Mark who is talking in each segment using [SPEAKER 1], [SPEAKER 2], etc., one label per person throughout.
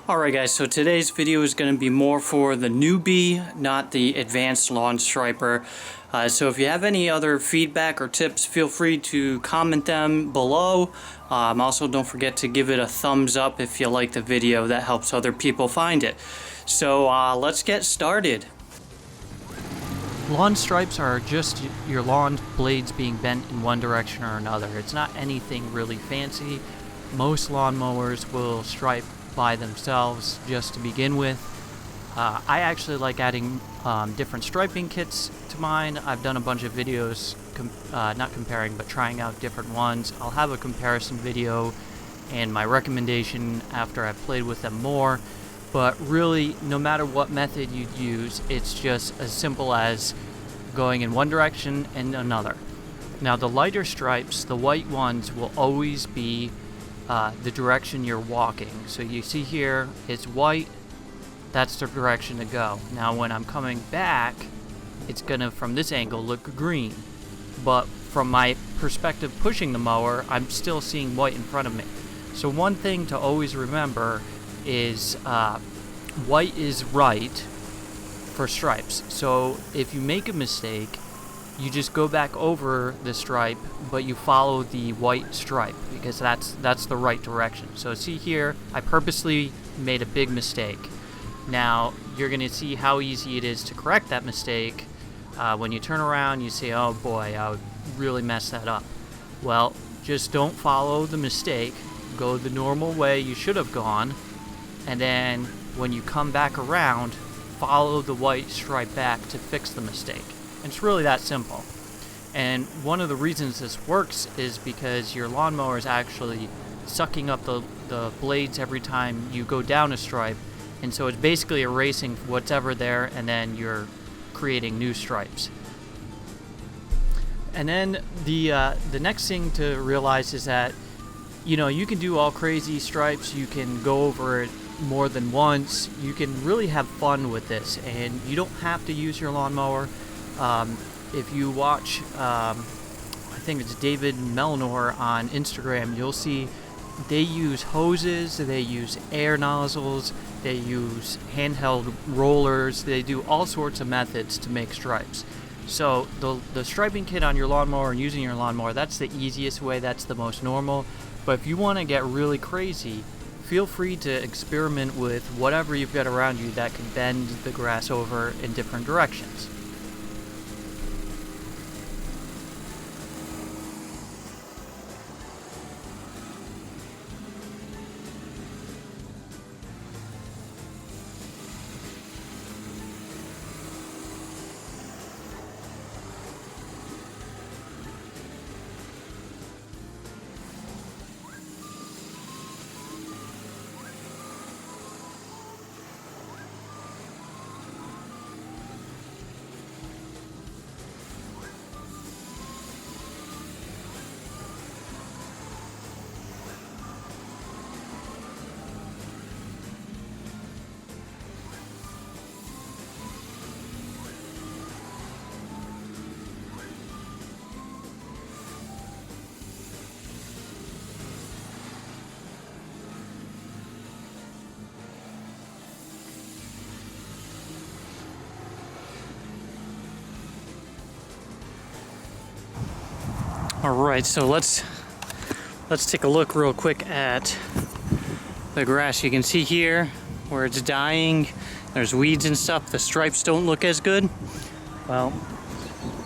[SPEAKER 1] Alright guys, so today's video is going to be more for the newbie, not the advanced lawn striper. So if you have any other feedback or tips, feel free to comment them below. Also, don't forget to give it a thumbs up if you like the video. That helps other people find it. So let's get started. Lawn stripes are just your lawn blades being bent in one direction or another. It's not anything really fancy. Most lawn mowers will stripe by themselves just to begin with. I actually like adding different striping kits to mine. I've done a bunch of videos, not comparing, but trying out different ones. I'll have a comparison video and my recommendation after I've played with them more. But really, no matter what method you use, it's just as simple as going in one direction and another. Now the lighter stripes, the white ones, will always be the direction you're walking. So you see here, it's white, that's the direction to go. Now when I'm coming back, it's gonna, from this angle, look green. But from my perspective pushing the mower, I'm still seeing white in front of me. So one thing to always remember is white is right for stripes. So if you make a mistake, you just go back over the stripe, but you follow the white stripe because that's the right direction. So see here, I purposely made a big mistake. Now you're going to see how easy it is to correct that mistake. When you turn around, you say, oh boy, I would really mess that up. Well, just don't follow the mistake. Go the normal way you should have gone, and then when you come back around, follow the white stripe back to fix the mistake. It's really that simple. And one of the reasons this works is because your lawnmower is actually sucking up the blades every time you go down a stripe, and so it's basically erasing whatever there, and then you're creating new stripes. And then the next thing to realize is that, you know, you can do all crazy stripes, you can go over it more than once, you can really have fun with this, and you don't have to use your lawnmower. If you watch, I think it's David Melnor on Instagram, you'll see they use hoses, they use air nozzles, they use handheld rollers, they do all sorts of methods to make stripes. So the striping kit on your lawnmower and using your lawnmower, that's the easiest way, that's the most normal. But if you want to get really crazy, feel free to experiment with whatever you've got around you that can bend the grass over in different directions. Alright, so let's take a look real quick at the grass. You can see here where it's dying, there's weeds and stuff, the stripes don't look as good. Well,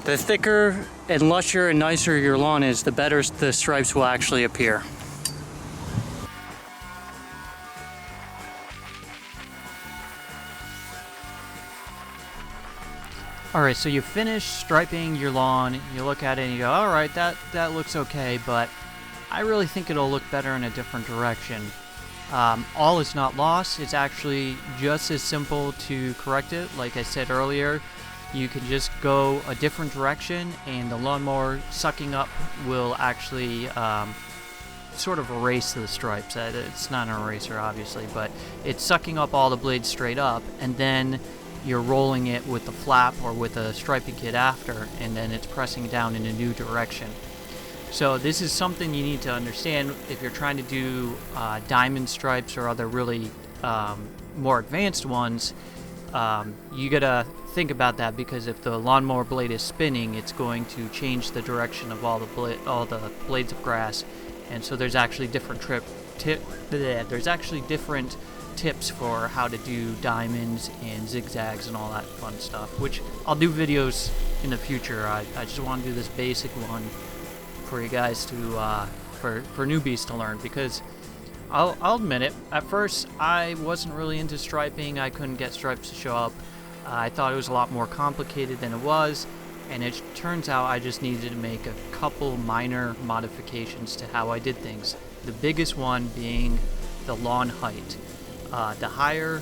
[SPEAKER 1] the thicker and lusher and nicer your lawn is, the better the stripes will actually appear. Alright, so you finish striping your lawn, you look at it and you go, alright, that looks okay, but I really think it'll look better in a different direction. All is not lost. It's actually just as simple to correct it. Like I said earlier, you can just go a different direction and the lawnmower sucking up will actually sort of erase the stripes. It's not an eraser, obviously, but it's sucking up all the blades straight up, and then you're rolling it with the flap or with a striping kit after, and then it's pressing down in a new direction. So this is something you need to understand if you're trying to do diamond stripes or other really more advanced ones, you gotta think about that, because if the lawnmower blade is spinning, it's going to change the direction of all the blades of grass, and so there's actually different different tips for how to do diamonds and zigzags and all that fun stuff, which I'll do videos in the future. I just want to do this basic one for you guys to for newbies to learn, because I'll admit it, at first I wasn't really into striping. I couldn't get stripes to show up. I thought it was a lot more complicated than it was, and it turns out I just needed to make a couple minor modifications to how I did things. The biggest one being the lawn height. The higher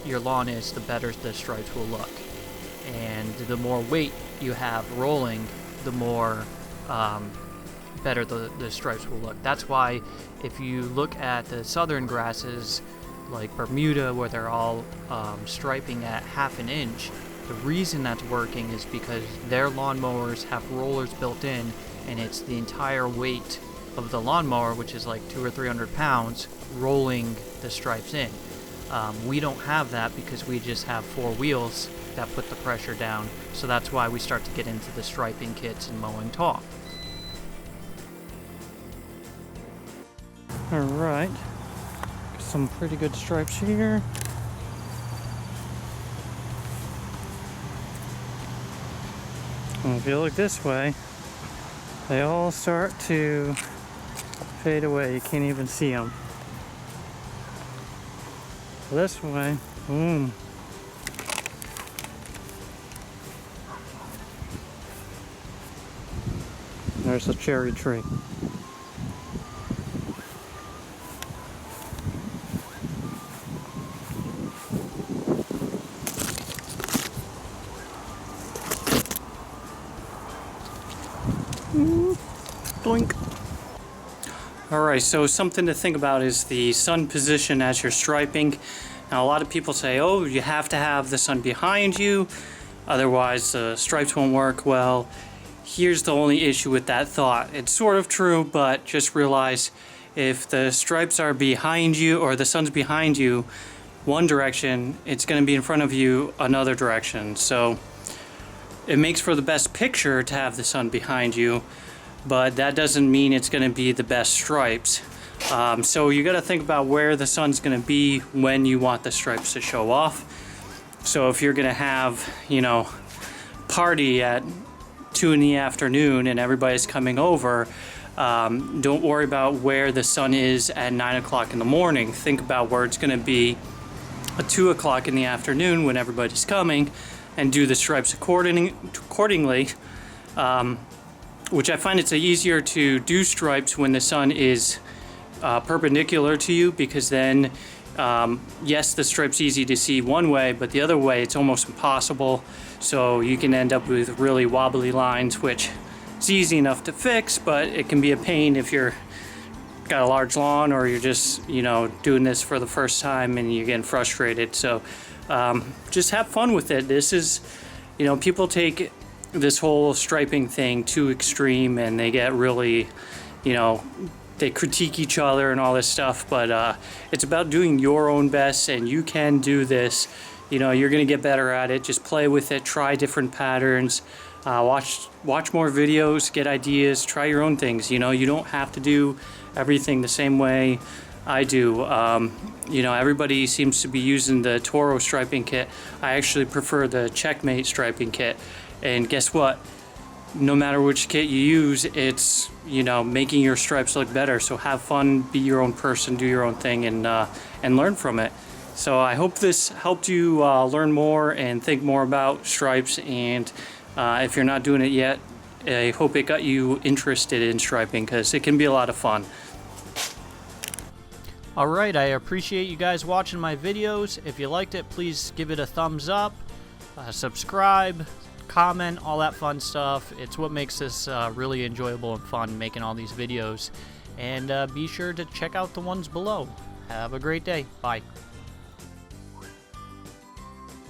[SPEAKER 1] your lawn is, the better the stripes will look, and the more weight you have rolling, the more better the stripes will look. That's why if you look at the southern grasses like Bermuda, where they're all striping at ½ an inch, the reason that's working is because their lawnmowers have rollers built in, and it's the entire weight of the lawnmower, which is like 200 or 300 pounds, rolling the stripes in. We don't have that because we just have 4 wheels that put the pressure down, so that's why we start to get into the striping kits and mowing tall. Alright, some pretty good stripes here. And if you look this way, they all start to fade away. You can't even see them. This way, boom. There's a cherry tree. Blink. Alright, so something to think about is the sun position as you're striping. Now a lot of people say, oh, you have to have the sun behind you, otherwise the stripes won't work. Well, here's the only issue with that thought. It's sort of true, but just realize if the stripes are behind you, or the sun's behind you one direction, it's going to be in front of you another direction. So it makes for the best picture to have the sun behind you, but that doesn't mean it's going to be the best stripes. So you got to think about where the sun's going to be when you want the stripes to show off. So if you're going to have, party at 2 in the afternoon and everybody's coming over, don't worry about where the sun is at 9 o'clock in the morning. Think about where it's going to be at 2 o'clock in the afternoon when everybody's coming, and do the stripes accordingly. Which I find it's easier to do stripes when the sun is perpendicular to you, because then yes, the stripe's easy to see one way, but the other way it's almost impossible. So you can end up with really wobbly lines, which is easy enough to fix, but it can be a pain if you're got a large lawn, or you're just doing this for the first time and you're getting frustrated. So just have fun with it. This is, people take this whole striping thing too extreme, and they get really, they critique each other and all this stuff, but it's about doing your own best, and you can do this. You're gonna get better at it. Just play with it, try different patterns, watch more videos, get ideas, try your own things. You don't have to do everything the same way I do. Everybody seems to be using the Toro striping kit. I actually prefer the Checkmate striping kit. And guess what? No matter which kit you use, it's making your stripes look better. So have fun, be your own person, do your own thing, and learn from it. So I hope this helped you learn more and think more about stripes. And if you're not doing it yet, I hope it got you interested in striping, because it can be a lot of fun. Alright, I appreciate you guys watching my videos. If you liked it, please give it a thumbs up, subscribe, comment, all that fun stuff. It's what makes this really enjoyable and fun, making all these videos. And be sure to check out the ones below. Have a great day. Bye.